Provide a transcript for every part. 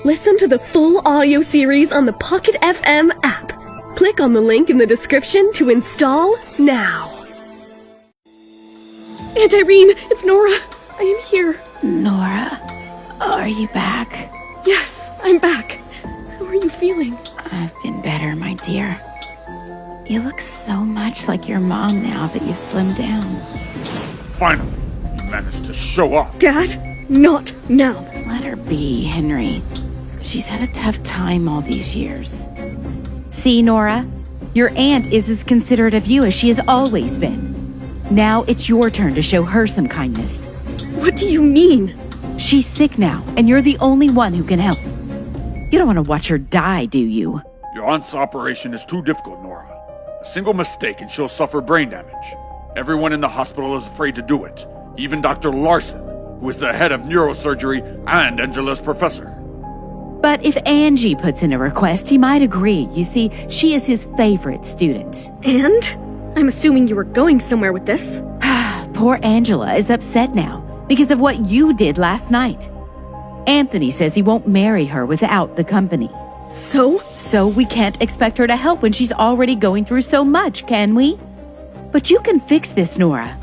Listen to the full audio series on the Pocket FM app. Click on the link in the description to install now. Aunt Irene, it's Nora. I am here. Nora, are you back? Yes, I'm back. How are you feeling? I've been better, my dear. You look so much like your mom now that you've slimmed down. Finally, you managed to show up. Dad, not now. Let her be, Henry. She's had a tough time all these years. See, Nora? Your aunt is as considerate of you as she has always been. Now it's your turn to show her some kindness. What do you mean? She's sick now, and you're the only one who can help. You don't want to watch her die, do you? Your aunt's operation is too difficult, Nora. A single mistake and she'll suffer brain damage. Everyone in the hospital is afraid to do it. Even Dr. Larson, who is the head of neurosurgery and Angela's professor. But if Angie puts in a request, he might agree. You see, she is his favorite student. And? I'm assuming you were going somewhere with this. Poor Angela is upset now because of what you did last night. Anthony says he won't marry her without the company. So? So we can't expect her to help when she's already going through so much, can we? But you can fix this, Nora.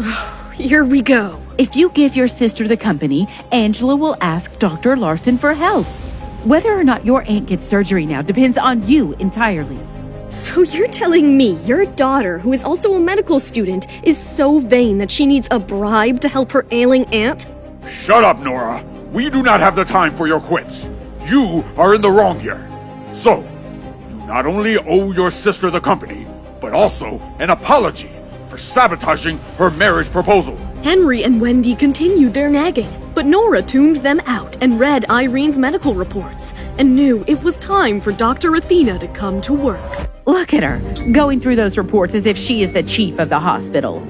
Here we go. If you give your sister the company, Angela will ask Dr. Larson for help. Whether or not your aunt gets surgery now depends on you entirely. So you're telling me your daughter, who is also a medical student, is so vain that she needs a bribe to help her ailing aunt? Shut up, Nora. We do not have the time for your quits. You are in the wrong here. So, you not only owe your sister the company, but also an apology for sabotaging her marriage proposal. Henry and Wendy continued their nagging, but Nora tuned them out and read Irene's medical reports and knew it was time for Dr. Athena to come to work. Look at her, going through those reports as if she is the chief of the hospital.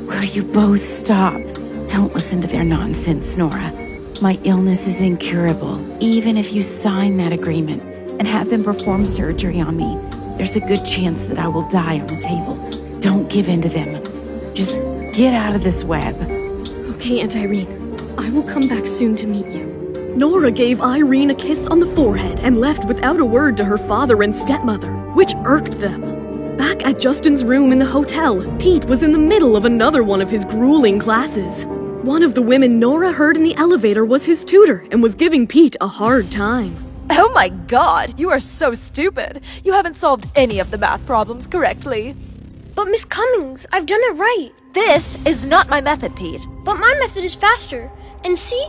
Will you both stop? Don't listen to their nonsense, Nora. My illness is incurable. Even if you sign that agreement and have them perform surgery on me, there's a good chance that I will die on the table. Don't give in to them. Just get out of this web. Okay, Aunt Irene. I will come back soon to meet you. Nora gave Irene a kiss on the forehead and left without a word to her father and stepmother, which irked them. Back at Justin's room in the hotel, Pete was in the middle of another one of his grueling classes. One of the women Nora heard in the elevator was his tutor and was giving Pete a hard time. Oh my god, you are so stupid. You haven't solved any of the math problems correctly. But Miss Cummings, I've done it right. This is not my method, Pete. But my method is faster. And see,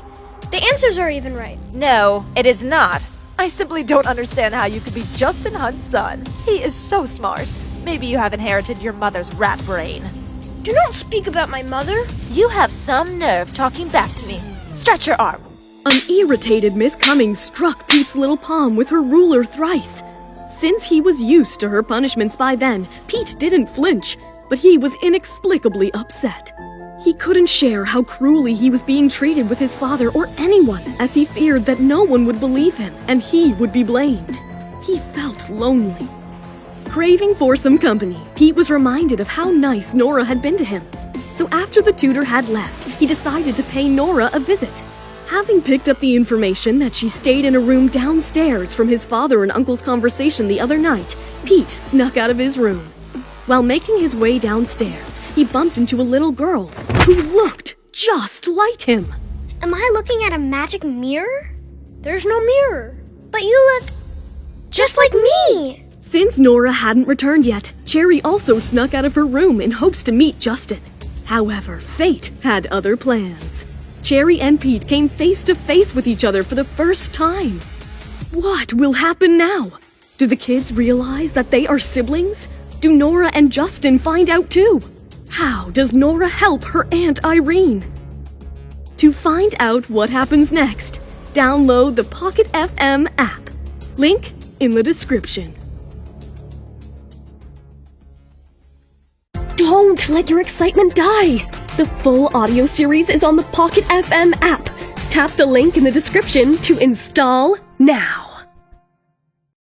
the answers are even right. No, it is not. I simply don't understand how you could be Justin Hunt's son. He is so smart. Maybe you have inherited your mother's rat brain. Do not speak about my mother. You have some nerve talking back to me. Stretch your arm. An irritated Miss Cummings struck Pete's little palm with her ruler thrice. Since he was used to her punishments by then, Pete didn't flinch, but he was inexplicably upset. He couldn't share how cruelly he was being treated with his father or anyone, as he feared that no one would believe him and he would be blamed. He felt lonely. Craving for some company, Pete was reminded of how nice Nora had been to him. So after the tutor had left, he decided to pay Nora a visit. Having picked up the information that she stayed in a room downstairs from his father and uncle's conversation the other night, Pete snuck out of his room. While making his way downstairs, he bumped into a little girl who looked just like him. Am I looking at a magic mirror? There's no mirror. But you look just like me. Since Nora hadn't returned yet, Cherry also snuck out of her room in hopes to meet Justin. However, fate had other plans. Cherry and Pete came face to face with each other for the first time. What will happen now? Do the kids realize that they are siblings? Do Nora and Justin find out too? How does Nora help her Aunt Irene? To find out what happens next, download the Pocket FM app. Link in the description. Don't let your excitement die! The full audio series is on the Pocket FM app. Tap the link in the description to install now.